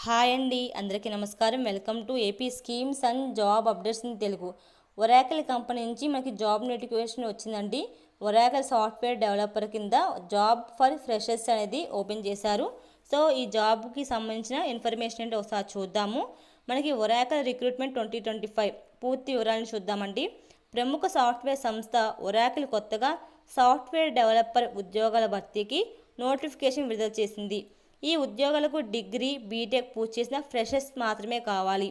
Hi అండి, అందరికీ నమస్కారం. Welcome to AP schemes and job updates in Telugu. Oracle company నుంచి మనకి జాబ్ నోటిఫికేషన్ వచ్చిందండి. ఒరాకిల్ సాఫ్ట్వేర్ డెవలపర్ కింద జాబ్ ఫర్ ఫ్రెషర్స్ అనేది ఓపెన్ చేశారు. సో ఈ జాబ్కి సంబంధించిన ఇన్ఫర్మేషన్ ఏంటో ఒకసారి చూద్దాము. మనకి ఒరాకిల్ రిక్రూట్మెంట్ 2025 పూర్తి వివరాలను చూద్దామండి. ప్రముఖ సాఫ్ట్వేర్ సంస్థ ఒరాకిల్ కొత్తగా సాఫ్ట్వేర్ డెవలపర్ ఉద్యోగాల భర్తీకి నోటిఫికేషన్ విడుదల చేసింది. ఈ ఉద్యోగాలకు డిగ్రీ బీటెక్ పూర్తి చేసిన ఫ్రెషర్స్ మాత్రమే కావాలి.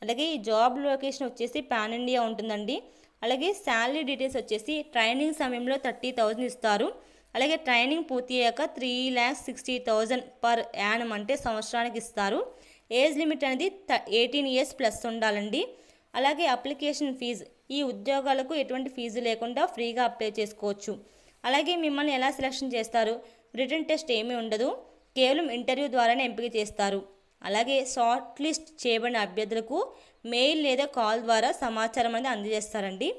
అలాగే ఈ జాబ్ లొకేషన్ వచ్చేసి పాన్ ఇండియా ఉంటుందండి. అలాగే శాలరీ డీటెయిల్స్ వచ్చేసి ట్రైనింగ్ సమయంలో 30,000 ఇస్తారు. అలాగే ట్రైనింగ్ పూర్తి అయ్యాక 3,60,000 పర్ యానం అంటే సంవత్సరానికి ఇస్తారు. ఏజ్ లిమిట్ అనేది 18 ఇయర్స్ ప్లస్ ఉండాలండి. అలాగే అప్లికేషన్ ఫీజు, ఈ ఉద్యోగాలకు ఎటువంటి ఫీజు లేకుండా ఫ్రీగా అప్లై చేసుకోవచ్చు. అలాగే మిమ్మల్ని ఎలా సెలెక్షన్ చేస్తారు? రిటన్ టెస్ట్ ఏమీ ఉండదు, కేవలం ఇంటర్వ్యూ ద్వారానే ఎంపిక చేస్తారు. అలాగే షార్ట్ లిస్ట్ చేయబడిన అభ్యర్థులకు మెయిల్ లేదా కాల్ ద్వారా సమాచారం అనేది అందజేస్తారండి.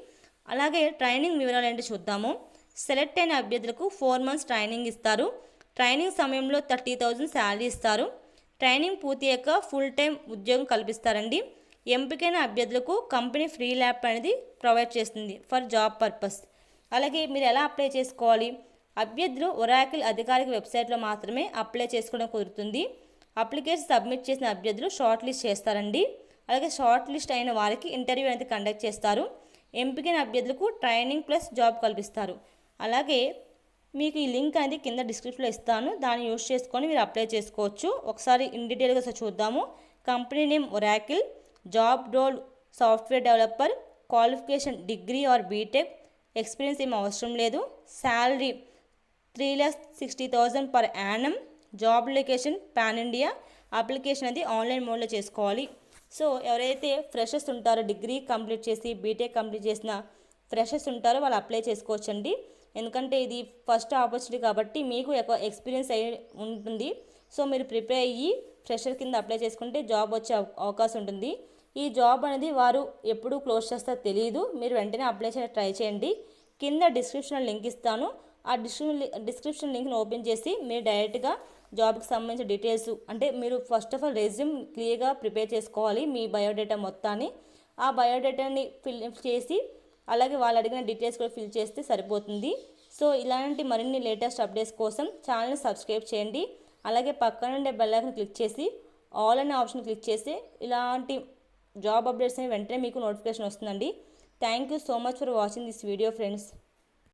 అలాగే ట్రైనింగ్ వివరాలు ఏంటో చూద్దాము. సెలెక్ట్ అయిన అభ్యర్థులకు 4 months ట్రైనింగ్ ఇస్తారు. ట్రైనింగ్ సమయంలో 30,000 శాలరీ ఇస్తారు. ట్రైనింగ్ పూర్తి అయ్యాక ఫుల్ టైం ఉద్యోగం కల్పిస్తారండి. ఎంపికైన అభ్యర్థులకు కంపెనీ ఫ్రీ ల్యాప్ అనేది ప్రొవైడ్ చేస్తుంది ఫర్ జాబ్ పర్పస్. అలాగే మీరు ఎలా అప్లై చేసుకోవాలి? అభ్యర్థులు ఒరాకిల్ అధికారిక వెబ్సైట్లో మాత్రమే అప్లై చేసుకోవడం కుదురుతుంది. అప్లికేషన్ సబ్మిట్ చేసిన అభ్యర్థులు షార్ట్ లిస్ట్ చేస్తారండి. అలాగే షార్ట్ లిస్ట్ అయిన వారికి ఇంటర్వ్యూ అనేది కండక్ట్ చేస్తారు. ఎంపికైన అభ్యర్థులకు ట్రైనింగ్ ప్లస్ జాబ్ కల్పిస్తారు. అలాగే మీకు ఈ లింక్ అనేది కింద డిస్క్రిప్షన్లో ఇస్తాను, దాన్ని యూజ్ చేసుకొని మీరు అప్లై చేసుకోవచ్చు. ఒకసారి ఇన్ డీటెయిల్గా చూద్దాము. Company name Oracle, job role software developer, qualification degree or BTech, experience ఏం అవసరం లేదు, salary 3,60,000 per annum, job location pan India, application అది ఆన్లైన్ మోడ్లో చేసుకోవాలి. సో ఎవరైతే ఫ్రెషర్స్ ఉంటారో, డిగ్రీ కంప్లీట్ చేసి బీటెక్ కంప్లీట్ చేసిన ఫ్రెషర్స్ ఉంటారో వాళ్ళు అప్లై చేసుకోవచ్చండి. ఎందుకంటే ఇది ఫస్ట్ ఆపర్చునిటీ కాబట్టి మీకు ఎక్స్పీరియన్స్ అయి ఉంటుంది. సో మీరు ప్రిపేర్ అయ్యి ఫ్రెషర్ కింద అప్లై చేసుకుంటే జాబ్ వచ్చే అవకాశం ఉంటుంది. ఈ జాబ్ అనేది వారు ఎప్పుడు క్లోజ్ చేస్తారో తెలియదు. మీరు వెంటనే అప్లై చేయడానికి ట్రై చేయండి. కింద డిస్క్రిప్షన్లో లింక్ ఇస్తాను. ఆ డిస్క్రిప్షన్ లింక్ని ఓపెన్ చేసి మీరు డైరెక్ట్గా జాబ్కి సంబంధించిన డీటెయిల్స్, అంటే మీరు ఫస్ట్ ఆఫ్ ఆల్ రెజ్యూమ్ క్లియర్గా ప్రిపేర్ చేసుకోవాలి, మీ బయోడేటా మొత్తాన్ని. ఆ బయోడేటాని ఫిల్ చేసి అలాగే వాళ్ళు అడిగిన డీటెయిల్స్ కూడా ఫిల్ చేస్తే సరిపోతుంది. సో ఇలాంటి మరిన్ని లేటెస్ట్ అప్డేట్స్ కోసం ఛానల్ని సబ్స్క్రైబ్ చేయండి. అలాగే పక్కనుండే బెల్ ఐకాన్ క్లిక్ చేసి ఆల్ అనే ఆప్షన్ క్లిక్ చేసి ఇలాంటి జాబ్ అప్డేట్స్ వెంటనే మీకు నోటిఫికేషన్ వస్తుందండి. Thank you so much for watching this video friends.